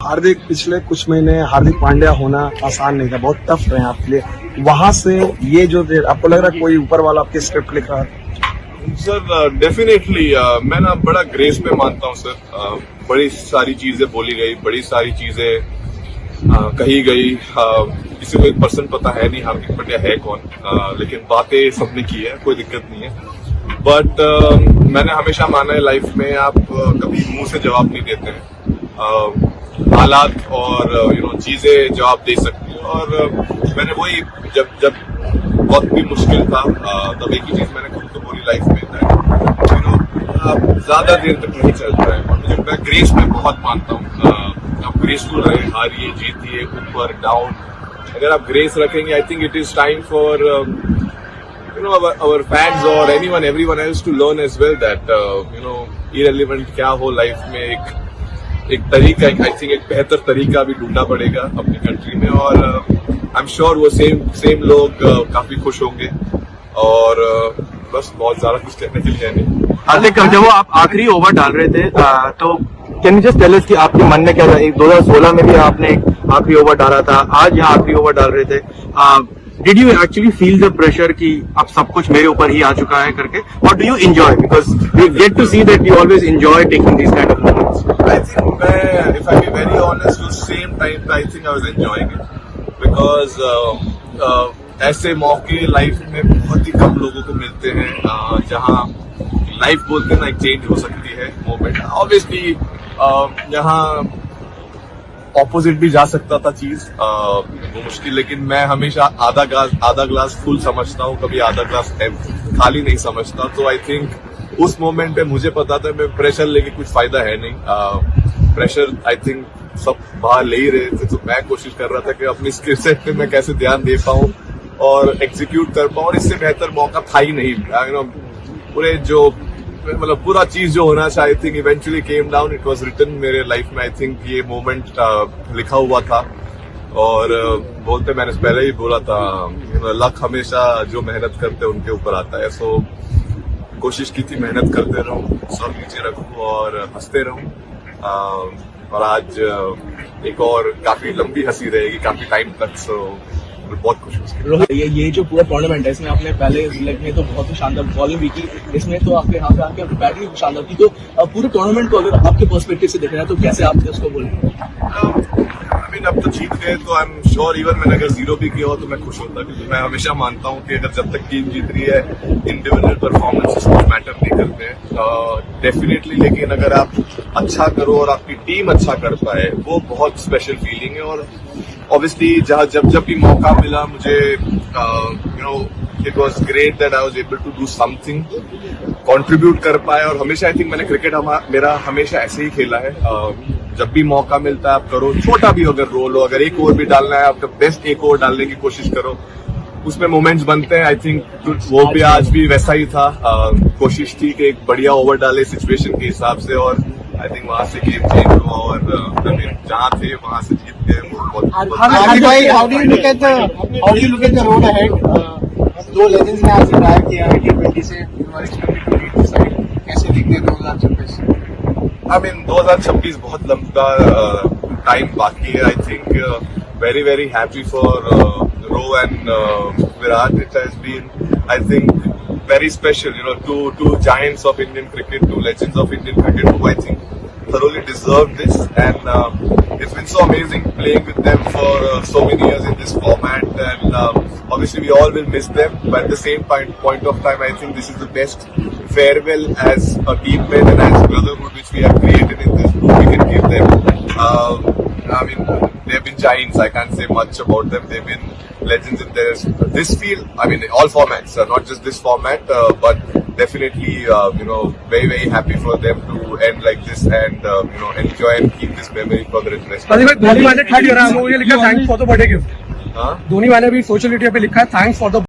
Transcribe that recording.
हार्दिक पिछले कुछ महीने हार्दिक पांड्या होना आसान नहीं था, बहुत टफ रहे आपके लिए। वहां से ये जो आपको लग रहा है कोई ऊपर वाला आपके स्क्रिप्ट लिख रहा है? सर डेफिनेटली मैं ना बड़ा ग्रेस पे मानता हूँ सर। बड़ी सारी चीजें बोली गई, बड़ी सारी चीजें कही गई। किसी को 1% पता है नहीं हार्दिक पांड्या है कौन, लेकिन बातें सबने की है, कोई दिक्कत नहीं है। बट मैंने हमेशा माना है लाइफ में आप कभी मुंह से जवाब नहीं देते हैं, हालात और चीजें जवाब दे सकती हैं। और मैंने वही जब वक्त भी मुश्किल था तब एक ही चीज मैंने खुद को बोली लाइफ में, आप ज्यादा देर तक नहीं चल पाए। और मुझे मैं ग्रेस में बहुत मानता हूँ। आप ग्रेसफुल रहे, हारिए जीतिए, ऊपर डाउन, अगर आप ग्रेस रखेंगे I think it is time for our fans or everyone else to learn as well that irrelevant क्या हो लाइफ में, एक तरीका, आई थिंक एक बेहतर तरीका भी ढूंढना पड़ेगा अपनी कंट्री में। और आई एम श्योर वो सेम लोग काफी खुश होंगे। और बस बहुत ज्यादा कुछ कहने के लिए है नहीं। हार्दिक, जब वो आप आखिरी ओवर डाल रहे थे तो can you just tell us कि आपके मन में क्या था? 2016 में भी आपने आखिरी ओवर डाला था, आज यहाँ आखिरी ओवर डाल रहे थे। Did you actually feel the pressure कि अब सब कुछ मेरे ऊपर ही आ चुका है करके? Or do you enjoy? Because we get to see that you always enjoy taking these kind of moments. I think if I be very honest, उस same time I think I was enjoying it because ऐसे मौके life में बहुत ही कम लोगों को मिलते हैं जहाँ लाइफ बोलते हैं ना एक चेंज हो सकती है मोमेंट। ऑब्वियसली यहाँ ऑपोजिट भी जा सकता था चीज, वो मुश्किल, लेकिन मैं हमेशा आधा ग्लास फुल समझता हूँ, कभी आधा ग्लास खाली नहीं समझता। तो आई थिंक उस मोमेंट पे मुझे पता था मैं प्रेशर लेके कुछ फायदा है नहीं। प्रेशर आई थिंक सब बाहर ले ही रहे थे, तो मैं कोशिश कर रहा था कि अपनी स्किल सेट पे मैं कैसे ध्यान दे पाऊँ और एग्जीक्यूट कर पाऊँ। और इससे बेहतर मौका था ही नहीं। पूरे जो मतलब पूरा चीज जो होना चाहिए, I think eventually came down, it was written मेरे लाइफ में। आई थिंक ये मोमेंट लिखा हुआ था। और बोलते मैंने पहले ही बोला था, लक हमेशा जो मेहनत करते हैं उनके ऊपर आता है। सो कोशिश की थी मेहनत करते रहूं, सब नीचे रखूं और हंसते रहूं। और आज एक और काफी लंबी हंसी रहेगी काफी टाइम तक। सो बहुत खुश हूँ। ये जो पूरा टूर्नामेंट है, इसमें आपने पहले लेग में तो बहुत ही शानदार बॉलिंग भी की, इसमें तो आपके यहाँ पे आके बैटिंग भी शानदार की। तो पूरे टूर्नामेंट को अगर आपके पर्सपेक्टिव से देख रहे हैं तो कैसे आप उसको बोलेंगे? आई मीन अब तो जीत गए तो आई एम श्योर इवन मैंने अगर 0 भी किया हो तो मैं खुश होता, क्योंकि मैं हमेशा मानता हूँ कि अगर जब तक टीम जीत रही है इंडिविजुअल परफॉर्मेंसेस कुछ मैटर नहीं करते हैं डेफिनेटली। लेकिन अगर आप अच्छा करो और आपकी टीम अच्छा कर पाए, वो बहुत स्पेशल फीलिंग है। और ऑब्वियसली जब भी मौका मिला मुझे, it was great that I was able to do something, contribute कर पाए। और हमेशा आई थिंक मैंने क्रिकेट मेरा हमेशा ऐसे ही खेला है। जब भी मौका मिलता है आप करो, छोटा भी अगर रोल हो, अगर एक ओवर भी डालना है आपका बेस्ट एक ओवर डालने की कोशिश करो, उसमें मोमेंट्स बनते हैं। आई थिंक वो भी आज भी वैसा ही था। कोशिश थी कि एक बढ़िया ओवर डाले सिचुएशन के हिसाब से, और आई थिंक वहां से गेम चेंज हुआ और जहाँ थे वहां से जीत गए। How do you look at the road ahead? दो लेजेंड्स ने आज रिटायर किया है T20 से, कैसे दिखते 2026? आई मीन 2026 बहुत लंबा टाइम बाकी है। I think very very happy for Ro and Virat. It has been I think very special, two giants of Indian cricket, two legends of Indian cricket who I think thoroughly deserve this. And it's been so amazing playing with them for so many years in this format. And obviously we all will miss them, but at the same point of time, I think this is the best farewell as a teammate and as brotherhood which we have created in this group we can give them. I mean, they've been giants. I can't say much about them. They've been legends in this field. I mean, all formats, not just this format, but definitely, very, very happy for them to end like this and, enjoy and keep this memory for the rest. Dhoni मैंने लिखा thanks for the birthday gift. Dhoni मैंने भी social media पे लिखा है thanks for the